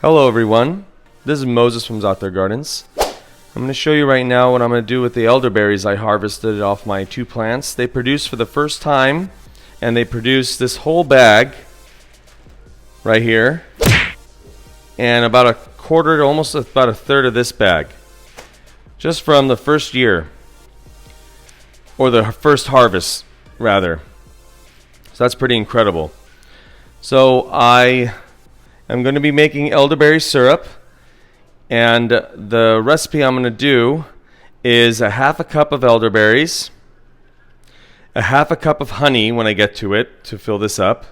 Hello everyone, this is Moses from Zaatar Gardens. I'm going to show you right now what I'm going to do with the elderberries I harvested off my 2 plants. They produced for the first time, and they produced this whole bag right here, and about a quarter to almost about a third of this bag, just from the first year, or the first harvest rather. So that's pretty incredible. So I am going to be making elderberry syrup, and the recipe I'm going to do is a half a cup of elderberries, a half a cup of honey when I get to it to fill this up,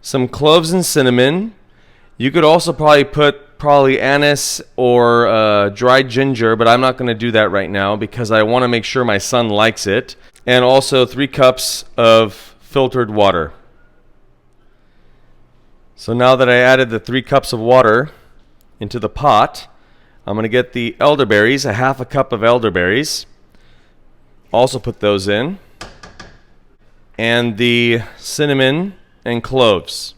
some cloves and cinnamon. You could also probably put anise or dried ginger, but I'm not going to do that right now because I want to make sure my son likes it, and also 3 cups of filtered water. So now that I added the 3 cups of water into the pot, I'm going to get the elderberries, a half a cup of elderberries, also put those in, and the cinnamon and cloves.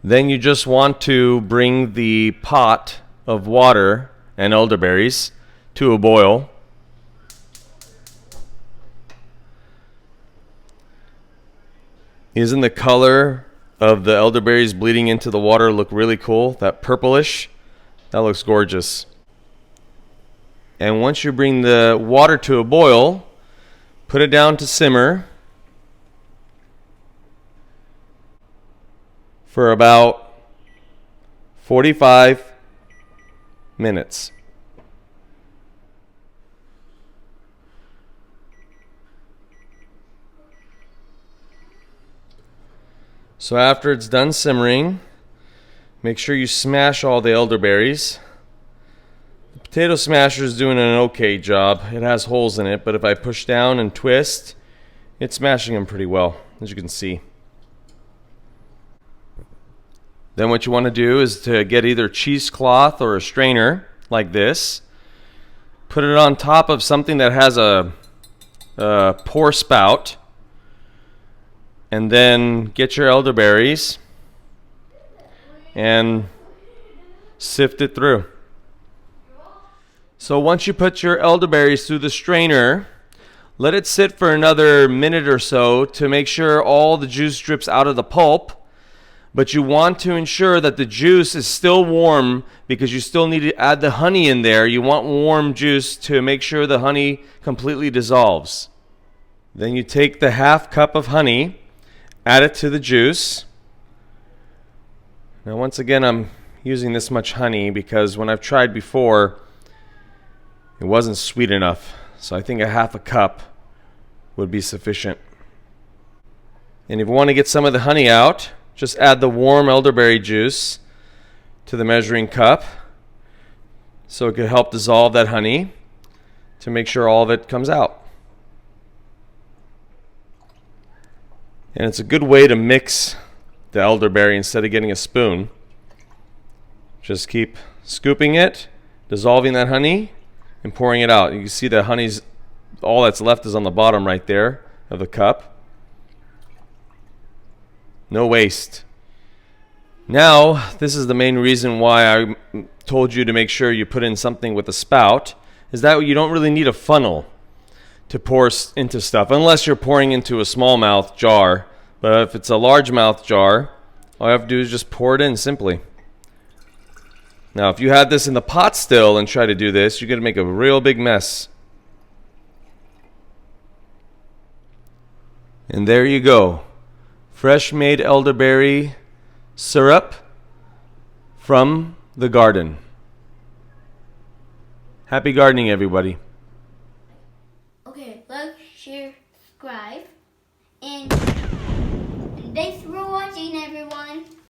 Then you just want to bring the pot of water and elderberries to a boil. Isn't the color of the elderberries bleeding into the water look really cool? That purplish, that looks gorgeous. And once you bring the water to a boil, put it down to simmer for about 45 minutes. So after it's done simmering, make sure you smash all the elderberries. The potato smasher is doing an okay job. It has holes in it, but if I push down and twist, it's smashing them pretty well, as you can see. Then what you want to do is to get either cheesecloth or a strainer like this. Put it on top of something that has a pour spout. And then get your elderberries and sift it through. So once you put your elderberries through the strainer, let it sit for another minute or so to make sure all the juice drips out of the pulp. But you want to ensure that the juice is still warm because you still need to add the honey in there. You want warm juice to make sure the honey completely dissolves. Then you take the half cup of honey, add it to the juice. Now once again, I'm using this much honey because when I've tried before, it wasn't sweet enough. So I think a half a cup would be sufficient. And if you want to get some of the honey out, just add the warm elderberry juice to the measuring cup so it could help dissolve that honey to make sure all of it comes out. And it's a good way to mix the elderberry instead of getting a spoon. Just keep scooping it, dissolving that honey, and pouring it out. You can see the honey's, all that's left is on the bottom right there of the cup. No waste. Now, this is the main reason why I told you to make sure you put in something with a spout, is that you don't really need a funnel to pour into stuff, unless you're pouring into a smallmouth jar. But if it's a largemouth jar, all you have to do is just pour it in simply. Now, if you had this in the pot still and try to do this, you're going to make a real big mess. And there you go. Fresh made elderberry syrup from the garden. Happy gardening, everybody. Okay, like, share, subscribe, and thanks for watching, everyone.